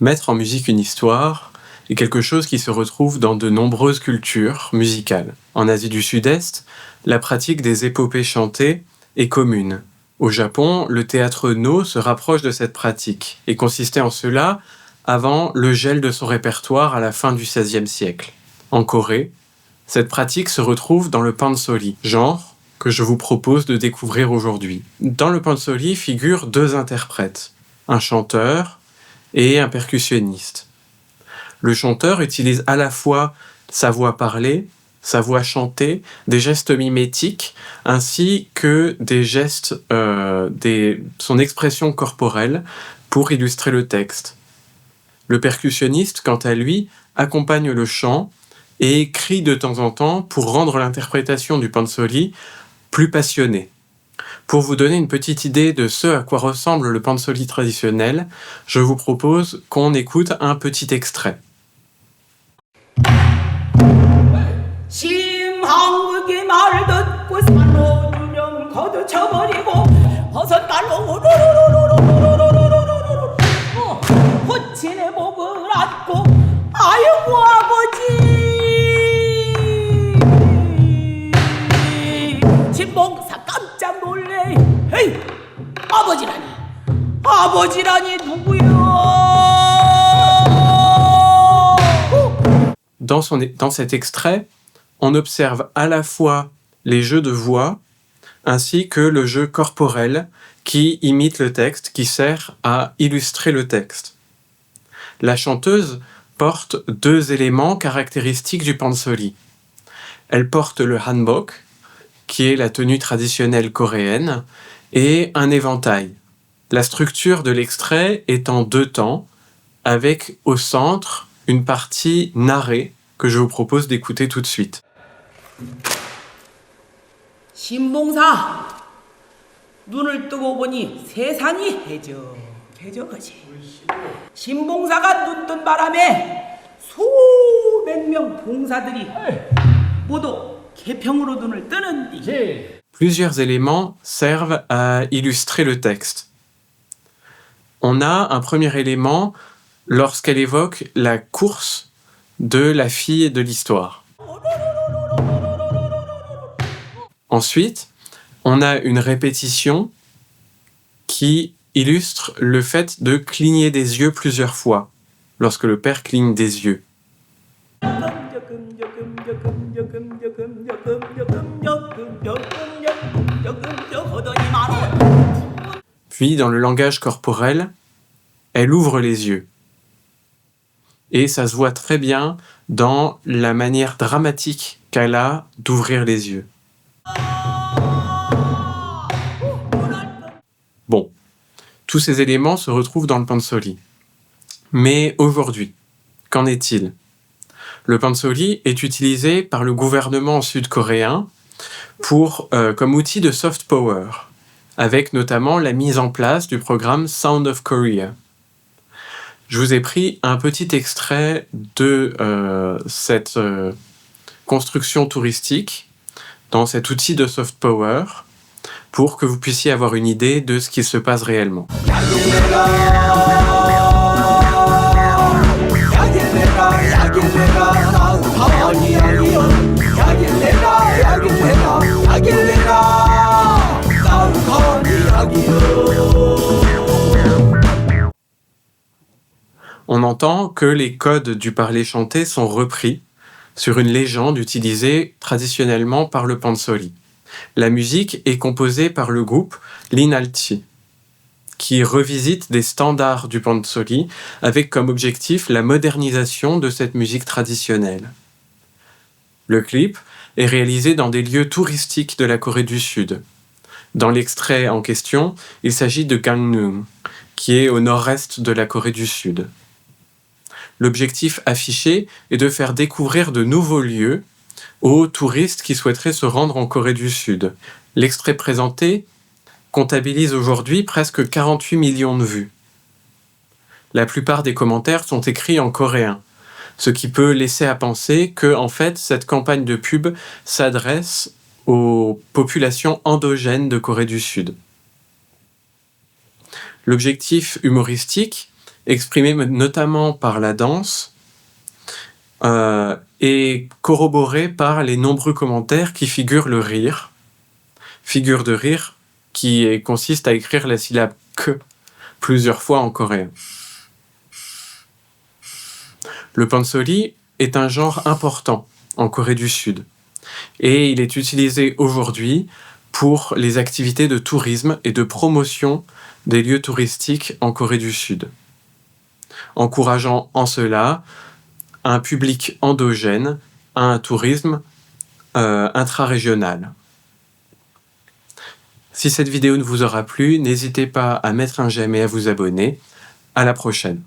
Mettre en musique une histoire est quelque chose qui se retrouve dans de nombreuses cultures musicales. En Asie du Sud-Est, la pratique des épopées chantées est commune. Au Japon, le théâtre no se rapproche de cette pratique et consistait en cela avant le gel de son répertoire à la fin du XVIe siècle. En Corée, cette pratique se retrouve dans le pansori, genre que je vous propose de découvrir aujourd'hui. Dans le pansori figurent deux interprètes, un chanteur et un percussionniste. Le chanteur utilise à la fois sa voix parlée, sa voix chantée, des gestes mimétiques, ainsi que des gestes, son expression corporelle pour illustrer le texte. Le percussionniste, quant à lui, accompagne le chant et crie de temps en temps pour rendre l'interprétation du pansori plus passionnée. Pour vous donner une petite idée de ce à quoi ressemble le pansori traditionnel, je vous propose qu'on écoute un petit extrait. 심한국이 말 듣고 산로 유령 거두쳐버리고 버섯 달로 우르르르르르르르르르르르 부친의 목을 안고 아이고 아버지 진봉사 깜짝 놀래 헤이 아버지라니 누구요? Dans cet extrait, on observe à la fois les jeux de voix ainsi que le jeu corporel qui imite le texte, qui sert à illustrer le texte. La chanteuse porte deux éléments caractéristiques du pansori. Elle porte le hanbok, qui est la tenue traditionnelle coréenne, et un éventail. La structure de l'extrait est en deux temps, avec au centre une partie narrée que je vous propose d'écouter tout de suite. 신봉사 눈을 뜨고 보니 세상이 해적해적하지. 신봉사가 눈 뜬 바람에 수백 명 봉사들이 모두 개평으로 눈을 뜨는디. Plusieurs éléments servent à illustrer le texte. On a un premier élément lorsqu'elle évoque la course de la fille de l'histoire. Ensuite, on a une répétition qui illustre le fait de cligner des yeux plusieurs fois, lorsque le père cligne des yeux. Puis, dans le langage corporel, elle ouvre les yeux. Et ça se voit très bien dans la manière dramatique qu'elle a d'ouvrir les yeux. Bon, tous ces éléments se retrouvent dans le pansori. Mais aujourd'hui, qu'en est-il ? Le pansori est utilisé par le gouvernement sud-coréen comme outil de soft power, avec notamment la mise en place du programme Sound of Korea. Je vous ai pris un petit extrait de cette construction touristique dans cet outil de soft power pour que vous puissiez avoir une idée de ce qui se passe réellement. On entend que les codes du parler chanté sont repris sur une légende utilisée traditionnellement par le pansori. La musique est composée par le groupe Linalchi, qui revisite des standards du pansori avec comme objectif la modernisation de cette musique traditionnelle. Le clip est réalisé dans des lieux touristiques de la Corée du Sud. Dans l'extrait en question, il s'agit de Gangneung, qui est au nord-est de la Corée du Sud. L'objectif affiché est de faire découvrir de nouveaux lieux aux touristes qui souhaiteraient se rendre en Corée du Sud. L'extrait présenté comptabilise aujourd'hui presque 48 millions de vues. La plupart des commentaires sont écrits en coréen, ce qui peut laisser à penser que, en fait, cette campagne de pub s'adresse aux populations endogènes de Corée du Sud. L'objectif humoristique exprimé notamment par la danse et corroboré par les nombreux commentaires qui figurent le rire, figure de rire qui consiste à écrire la syllabe que plusieurs fois en coréen. Le pansori est un genre important en Corée du Sud et il est utilisé aujourd'hui pour les activités de tourisme et de promotion des lieux touristiques en Corée du Sud, encourageant en cela un public endogène à un tourisme intra-régional. Si cette vidéo ne vous aura plu, n'hésitez pas à mettre un j'aime et à vous abonner. À la prochaine.